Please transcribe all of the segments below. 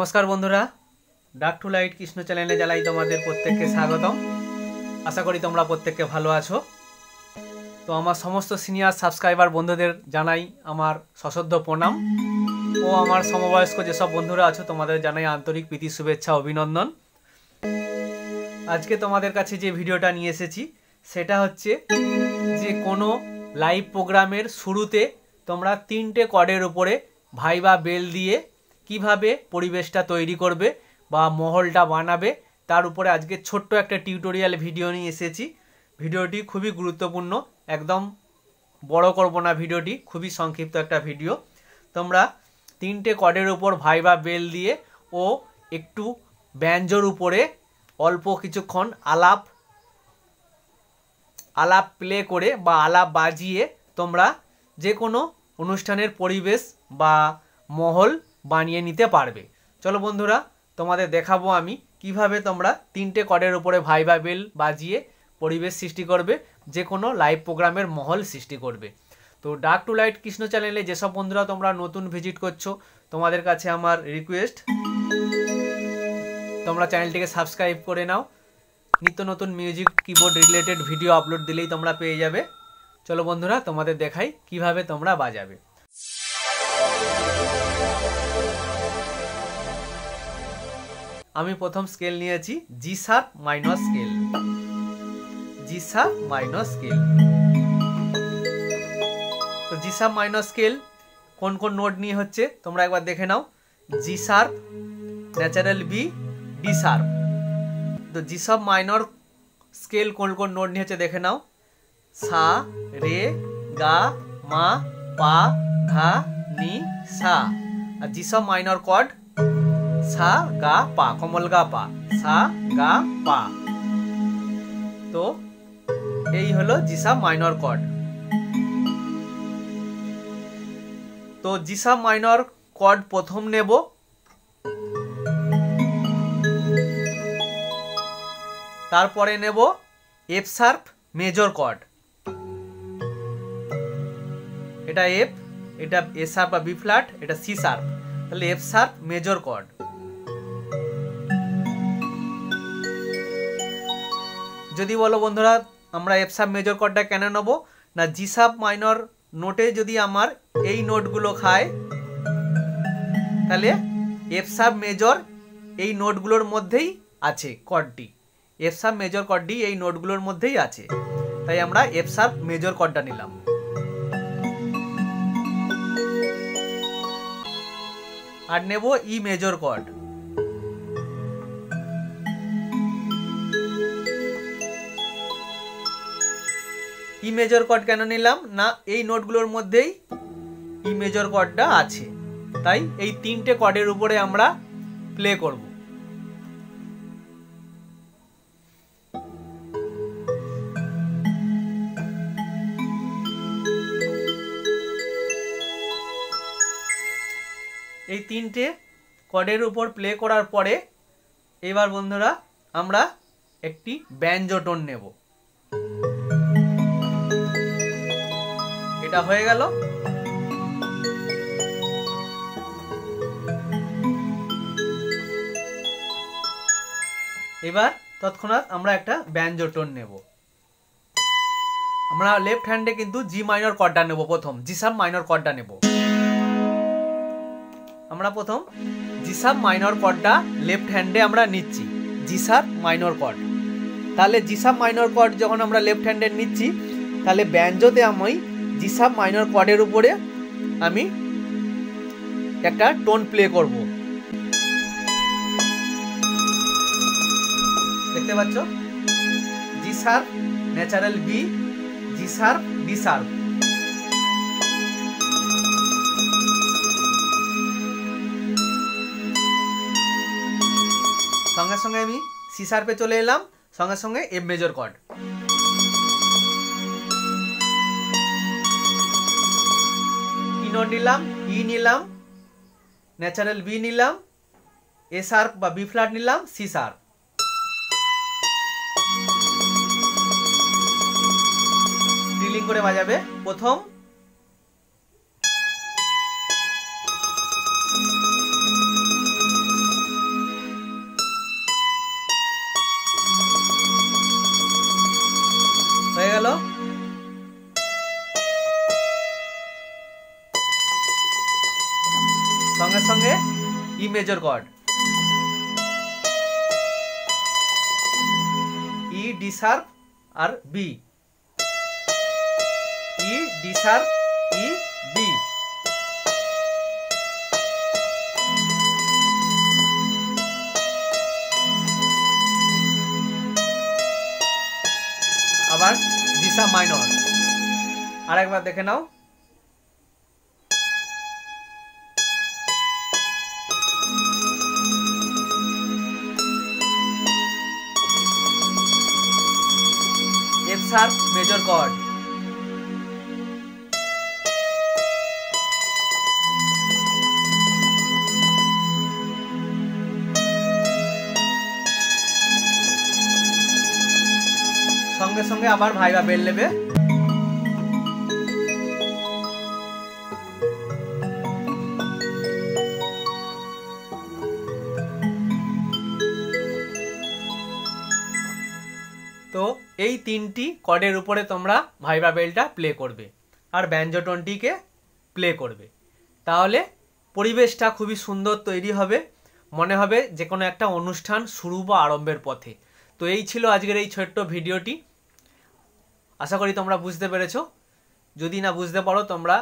नमस्कार बंधुरा dark to light Krishna चैनेले Janai तोमादेर प्रत्येकके स्वागतम। आशा करी तोमरा प्रत्येके भालो आछो। तो आमार समस्त सिनियर सबस्क्राइबार बंधुदेर जानाई आमार सश्रद्ध प्रणाम और आमार समबयस्क जेसब बंधुरा आछो तोमादेर जानाई आंतरिक प्रीति शुभेच्छा अभिनंदन। आजके तोमादेर काछे जे भिडियोटा निये एसेछि सेटा हच्छे जे कोनो लाइव प्रोग्रामेर शुरूते तोमरा तीनटे कॉर्डेर उपरे भाइबा बेल दिए किभाबे परिवेशटा तैरी करबे बा महलटा बानाबे तार उपरे आजके छोट्ट एकटा टिउटोरियल भिडियो निये एसेछि। भिडियोटी खूबई गुरुत्वपूर्ण, एकदम बड़ करब ना, भिडियोटी खूबई संक्षिप्त एकटा भिडियो। तोमरा तीनटे कॉर्डेर उपर भाइबा बेल दिए ओ एकटू बैंजोर उपरे अल्प किछुक्षण आलाप आलाप प्ले करे बा आलाप बाजिए तोमरा जे कोनो अनुष्ठानेर परिवेश बा महल बानिये निते पारबे। चलो बंधुरा तोमादेर देखाबो आमी किभाबे तोमरा तीनटे कॉर्डेर उपरे भाइबा बेल बाजिए परिवेश सृष्टि करबे, जे कोनो लाइव प्रोग्रामेर महल सृष्टि करबे। तो डार्क टू लाइट कृष्ण चैनेले जेसब बंधुरा तोमरा नतून भिजिट करछो तोमादेर काछे आमार रिक्वेस्ट तोमरा चैनलटिके सबस्क्राइब करे नाओ। नित्य नतून music keyboard related video upload दिलेई तोमरा पेये जाबे। चलो बंधुरा तोमादेर देखाई किभाबे तोमरा बाजाबे। आमी प्रथम स्केल निয়েছি G sharp minor scale, G sharp minor scale. তো জি শার্প মাইনর স্কেল কোন কোন নোট নিয়ে হচ্ছে তোমরা একবার দেখে নাও। G sharp, natural B, D sharp. তো জি শার্প মাইনর স্কেল কোন কোন নোট নিয়ে হচ্ছে দেখে নাও। সা, রে, গা, মা, পা, ধা, নি, সা। আর জি শার্প মাইনর কর্ড सा गा पा, कमल गा पा, सा गा पा। तो এই হলো জি শার্প মাইনর কর্ড। তো জি শার্প মাইনর কর্ড প্রথম নেব, তারপরে নেব এফ শার্প মেজর কর্ড। এটা এফ, এটা এ শার্প বা বি ফ্ল্যাট, এটা সি শার্প, তাহলে এফ শার্প মেজর কর্ড। যদি বলো বন্ধুরা আমরা এফ শার্প মেজর কর্ডটা কেন নেব না, জি শার্প মাইনর নোটে যদি আমার এই নোটগুলো খায় তাহলে এফ শার্প মেজর এই নোটগুলোর মধ্যেই আছে কর্ডটি, এফ শার্প মেজর কর্ডটি এই নোটগুলোর মধ্যেই আছে, তাই আমরা এফ শার্প মেজর কর্ডটা নিলাম। আর নেব ই মেজর কর্ড। ই মেজর কর্ড কেন নিলাম না, এই নোটগুলোর মধ্যেই ই মেজর কর্ডটা আছে, তাই এই তিনটে কর্ডের উপরে আমরা প্লে করব। এই তিনটে কর্ডের উপর প্লে করার পরে এবার বন্ধুরা আমরা একটি ব্যঞ্জো টোন নেব। এটা হয়ে গেল। এবার তৎক্ষণাৎ আমরা একটা ব্যঞ্জো টোন নেব। আমরা লেফট হ্যান্ডে কিন্তু জি মাইনর কর্ডটা নেব, প্রথম জি শার্প মাইনর কর্ডটা নেব। আমরা প্রথম জি শার্প মাইনর কর্ডটা লেফট হ্যান্ডে আমরা নিচ্ছি, জি শার্প মাইনর কর্ড। তাহলে জি শার্প মাইনর কর্ড যখন আমরা লেফট হ্যান্ডে নিচ্ছি তাহলে ব্যঞ্জোতে আমি জি শার্প মাইনর কর্ডের উপরে আমি একটা টোন প্লে করব। দেখতে পাচ্ছ, G sharp, natural B, G sharp, D sharp. সঙ্গে সঙ্গে আমি সি শার্পে চলে এলাম, সঙ্গে সঙ্গে F major chord. E note নিলাম, ই নিলাম, ন্যাচারাল বি নিলাম, এ শার্প বা বি ফ্ল্যাট নিলাম, সি শার্প। রিলিং করে বাজাবে। প্রথম গেল। সঙ্গে সঙ্গে E major chord, E D sharp আর B, E D sharp E B. আবার ডি শার্প মাইনর, আরেকবার দেখে নাও। এফ শার্প মেজর কর্ড, সঙ্গে সঙ্গে আবার ভাইবা বেল নেবে। তো এই তিনটি কর্ডের উপরে তোমরা ভাইবা বেলটা প্লে করবে আর ব্যঞ্জনটিকে প্লে করবে, তাহলে পরিবেশটা খুবই সুন্দর তৈরি হবে, মনে হবে যে কোনো একটা অনুষ্ঠান শুরু বা আরম্ভের পথে। তো এই ছিল আজকের এই ছোট্ট ভিডিওটি, আশা করি তোমরা বুঝতে পেরেছো। যদি না বুঝতে পারো তোমরা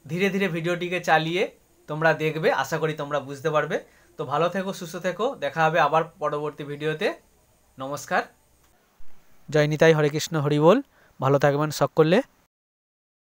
ধীরে ধীরে ভিডিওটিকে চালিয়ে তোমরা দেখবে, আশা করি তোমরা বুঝতে পারবে। তো ভালো থেকো, সুস্থ থেকো, দেখা হবে আবার পরবর্তী ভিডিওতে। নমস্কার, জয় নিতাই, হরে কৃষ্ণ, হরি বল। ভালো থাকবেন সকলে।